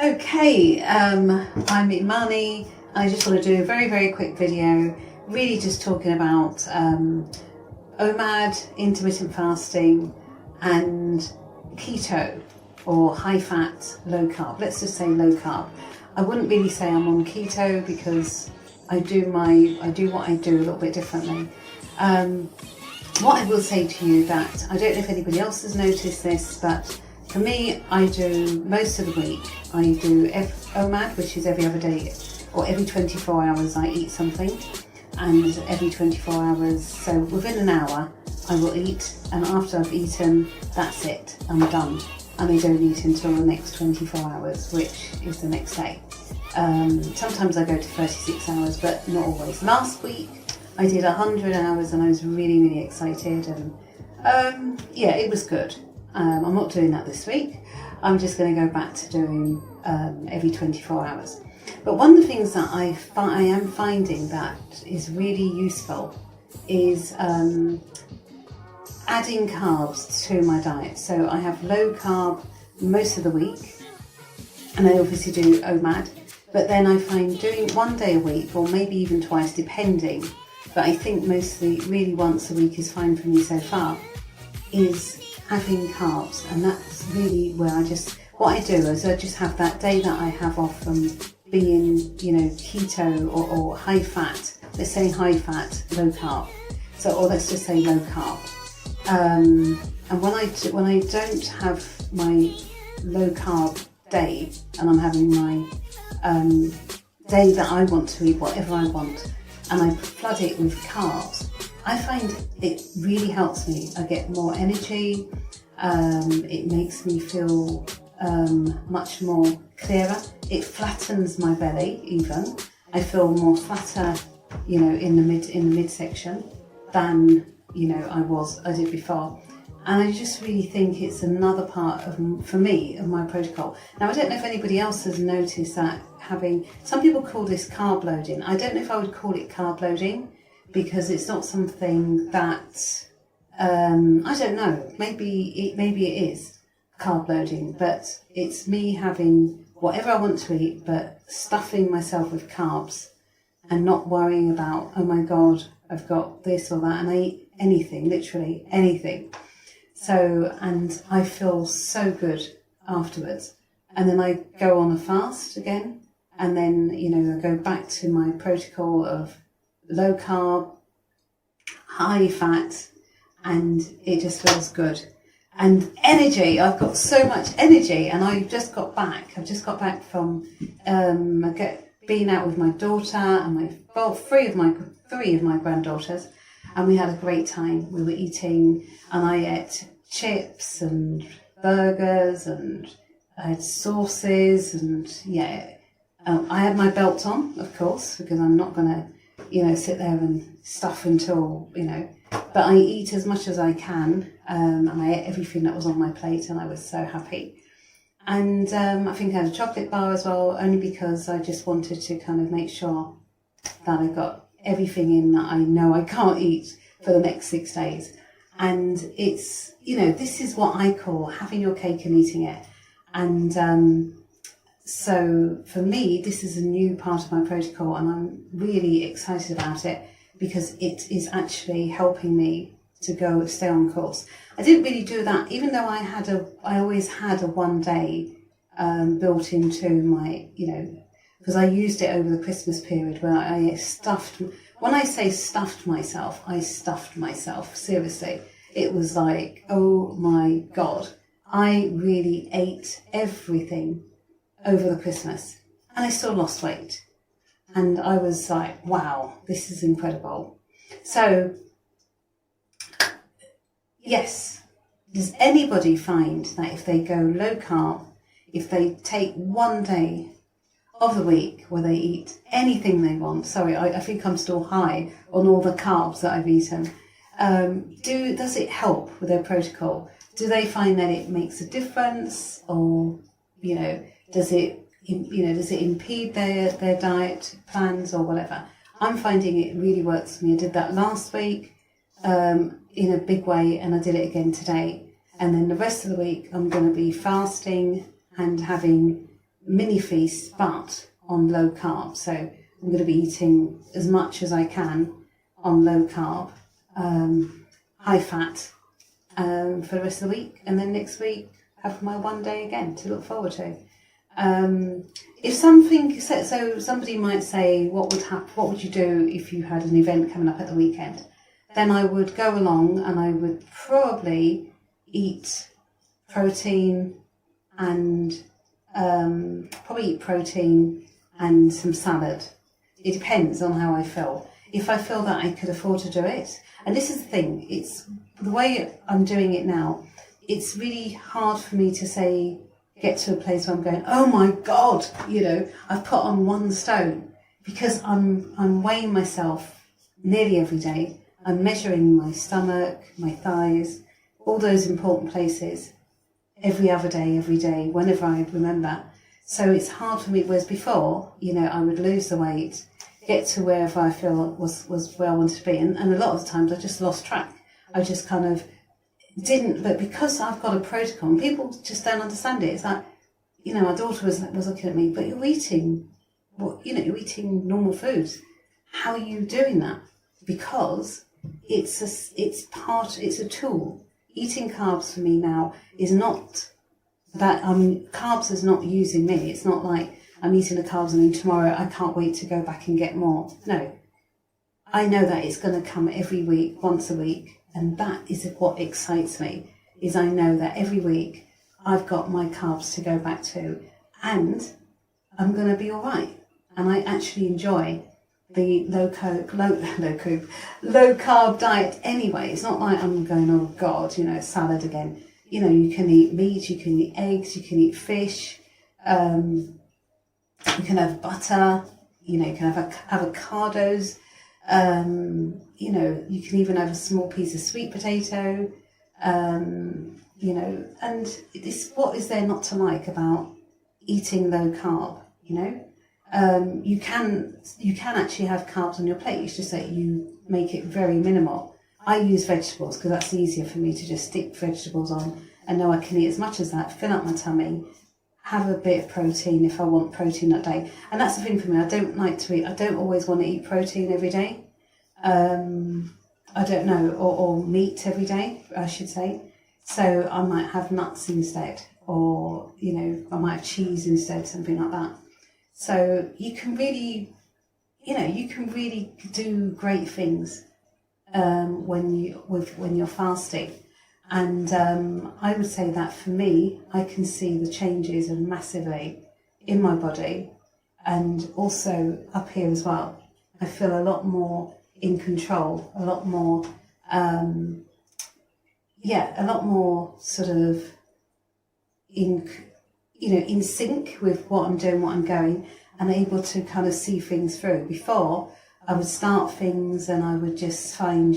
Okay, I'm Imani. I just want to do a very, very quick video, really just talking about OMAD, intermittent fasting, and keto, or high fat, low carb. Let's just say low carb. I wouldn't really say I'm on keto because I do what I do a little bit differently. What I will say to you that I don't know if anybody else has noticed this, but for me, I do most of the week, I do OMAD, which is every other day, or every 24 hours I eat something, and every 24 hours, so within an hour, I will eat, and after I've eaten, that's it, I'm done. And I don't eat until the next 24 hours, which is the next day. Sometimes I go to 36 hours, but not always. Last week, I did 100 hours and I was really, really excited, and yeah, it was good. I'm not doing that this week. I'm just going to go back to doing every 24 hours. But one of the things that I am finding that is really useful is adding carbs to my diet. So I have low carb most of the week, and I obviously do OMAD, but then I find doing one day a week, or maybe even twice depending, but I think mostly really once a week is fine for me so far, is having carbs. And that's really where what I do is I just have that day that I have off from being, keto or high fat, let's say high fat, low carb. So, or let's just say low carb. And when I don't have my low carb day and I'm having my day that I want to eat whatever I want, and I flood it with carbs, I find it really helps me. I get more energy, it makes me feel much more clearer. It flattens my belly even. I feel more flatter, in the midsection than, I did before. And I just really think it's another part for me, of my protocol. Now, I don't know if anybody else has noticed that some people call this carb-loading. I don't know if I would call it carb-loading, because it's not something that, I don't know, maybe it is carb-loading, but it's me having whatever I want to eat, but stuffing myself with carbs and not worrying about, oh my God, I've got this or that, and I eat anything, literally anything. So, and I feel so good afterwards. And then I go on a fast again, and then, I go back to my protocol of low carb, high fat, and it just feels good. And energy, I've got so much energy, and I've just got back from being out with my daughter and three of my granddaughters, and we had a great time. We were eating, and I ate chips and burgers, and I had sauces, and I had my belt on, of course, because I'm not going to, sit there and stuff until, but I eat as much as I can, and I ate everything that was on my plate, and I was so happy. And I think I had a chocolate bar as well, only because I just wanted to kind of make sure that I got everything in that I know I can't eat for the next 6 days. And it's, this is what I call having your cake and eating it. And so for me, this is a new part of my protocol, and I'm really excited about it because it is actually helping me to stay on course. I didn't really do that, even though I always had a 1 day built into my, because I used it over the Christmas period where I stuffed. When I say stuffed myself, I stuffed myself, seriously. It was like, oh my God, I really ate everything over the Christmas, and I still lost weight. And I was like, wow, this is incredible. So, yes, does anybody find that if they go low carb, if they take 1 day of the week where they eat anything they want, sorry, I think I'm still high on all the carbs that I've eaten, does it help with their protocol? Do they find that it makes a difference, or, does it impede their diet plans or whatever? I'm finding it really works for me. I did that last week in a big way, and I did it again today. And then the rest of the week, I'm going to be fasting and having mini feast, but on low carb. So I'm going to be eating as much as I can on low carb, high fat, for the rest of the week, and then next week have my one day again to look forward to. If something, so somebody might say, what would you do if you had an event coming up at the weekend? Then I would go along and I would probably eat protein and some salad. It depends on how I feel. If I feel that I could afford to do it, and this is the thing, it's the way I'm doing it now, it's really hard for me to get to a place where I'm going, oh my God, I've put on 1 stone, because I'm weighing myself nearly every day. I'm measuring my stomach, my thighs, all those important places every other day, whenever I remember. So it's hard for me, whereas before, I would lose the weight, get to wherever I feel was where I wanted to be. And a lot of the times I just lost track. I just kind of didn't, but because I've got a protocol, people just don't understand it. It's like, my daughter was looking at me, but you're eating, you're eating normal foods. How are you doing that? Because it's a tool. Eating carbs for me now is not that, carbs is not using me. It's not like I'm eating the carbs and then tomorrow I can't wait to go back and get more. No. I know that it's going to come every week, once a week, and that is what excites me, is I know that every week I've got my carbs to go back to, and I'm going to be all right. And I actually enjoy the low carb diet anyway. It's not like I'm going, oh God, salad again. You can eat meat, you can eat eggs, you can eat fish, you can have butter, you can have avocados, you can even have a small piece of sweet potato, and what is there not to like about eating low carb, you can actually have carbs on your plate. It's just that you make it very minimal. I use vegetables because that's easier for me to just stick vegetables on and know I can eat as much as that, fill up my tummy, have a bit of protein if I want protein that day. And that's the thing for me. I don't always want to eat protein every day. I don't know, or meat every day, I should say. So I might have nuts instead, or, I might have cheese instead, something like that. So you can really do great things when you're fasting. And I would say that for me, I can see the changes massively in my body, and also up here as well. I feel a lot more in control, a lot more sort of in sync with what I'm doing, what I'm going, and able to kind of see things through. Before, I would start things and I would just find,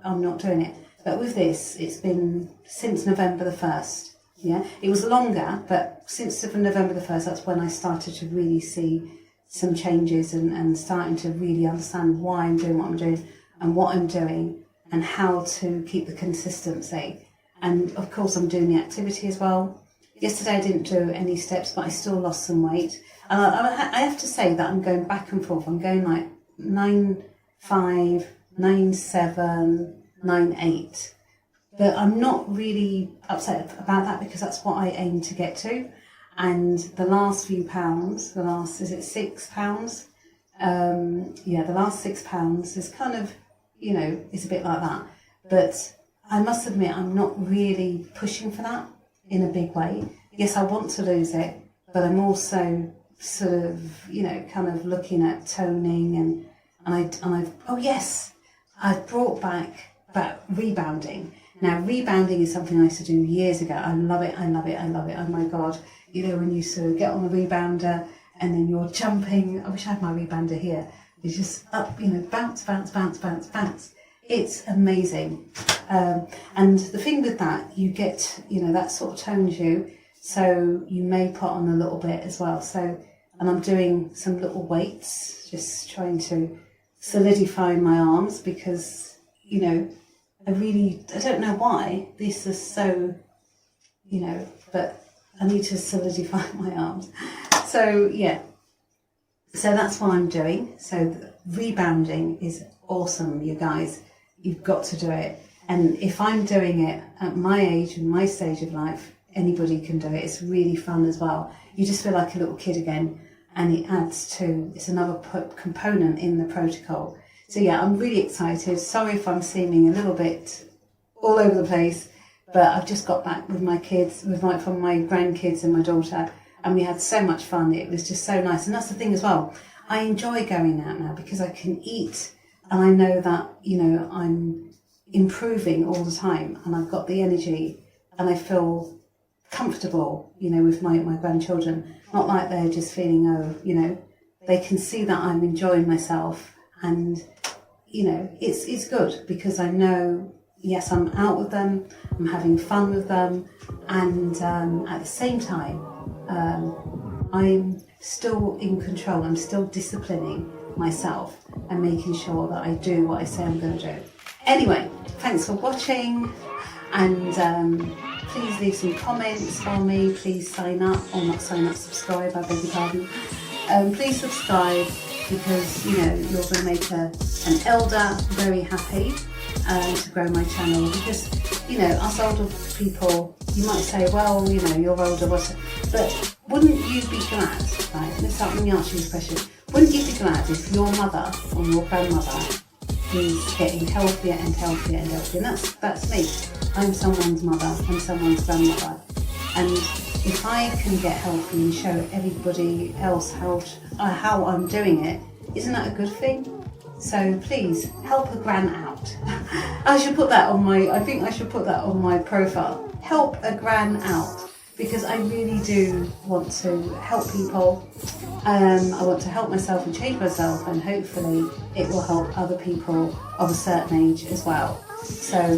I'm not doing it. But with this, it's been since November the 1st. Yeah, it was longer, but since November the 1st, that's when I started to really see some changes and starting to really understand why I'm doing what I'm doing and what I'm doing and how to keep the consistency. And of course, I'm doing the activity as well. Yesterday, I didn't do any steps, but I still lost some weight. I have to say that I'm going back and forth. I'm going like 9.5, 9.7, 9.8. But I'm not really upset about that because that's what I aim to get to. And the last few pounds, is it 6 pounds? The last 6 pounds is kind of, it's a bit like that. But I must admit, I'm not really pushing for that in a big way. Yes, I want to lose it, but I'm also sort of, kind of looking at toning I've brought back rebounding. Now, rebounding is something I used to do years ago. I love it. Oh my God. When you sort of get on the rebounder and then you're jumping. I wish I had my rebounder here. It's just up, bounce, bounce, bounce, bounce, bounce. It's amazing. And the thing with that, you get, that sort of tones you. So you may put on a little bit as well. And I'm doing some little weights, just trying to solidify my arms because, I don't know why this is so, but I need to solidify my arms. So yeah, so that's what I'm doing. So rebounding is awesome, you guys. You've got to do it. And if I'm doing it at my age and my stage of life, anybody can do it. It's really fun as well. You just feel like a little kid again, and it adds to, it's another component in the protocol. So yeah, I'm really excited. Sorry if I'm seeming a little bit all over the place, but I've just got back with my kids, from my grandkids and my daughter, and we had so much fun. It was just so nice. And that's the thing as well. I enjoy going out now because I can eat, and I know that, I'm improving all the time, and I've got the energy, and I feel comfortable, with my grandchildren. Not like they're just feeling, they can see that I'm enjoying myself, and, it's good because I know, yes, I'm out with them, I'm having fun with them, and at the same time, I'm still in control. I'm still disciplining myself and making sure that I do what I say I'm going to do. Anyway, thanks for watching, and please leave some comments for me. Please sign up, or not sign up, subscribe, I beg your pardon. Please subscribe, because you're going to make an elder very happy to grow my channel, because us older people, you might say, well, you're older, but wouldn't you be glad, right? Let me ask you this question. Wouldn't you be glad if your mother or your grandmother is getting healthier and healthier and healthier? And that's me. I'm someone's mother, I'm someone's grandmother, and if I can get healthy and show everybody else how I'm doing it, isn't that a good thing? So please help a gran out. I should put that on my profile. Help a gran out, because I really do want to help people. I want to help myself and change myself, and hopefully it will help other people of a certain age as well. So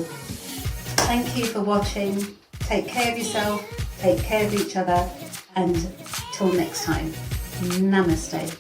thank you for watching. Take care of yourself, take care of each other, and till next time, namaste.